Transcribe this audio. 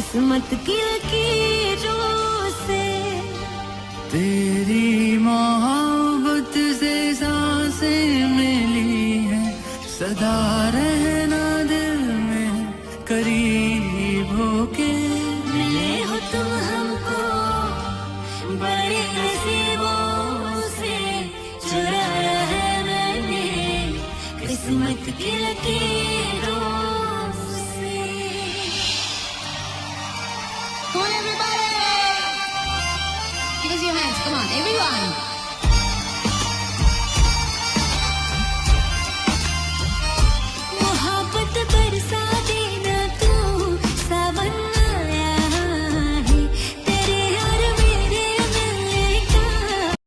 किस्मत की लकीरों से तेरी मोहब्बत से सांसें मिली हैं सदा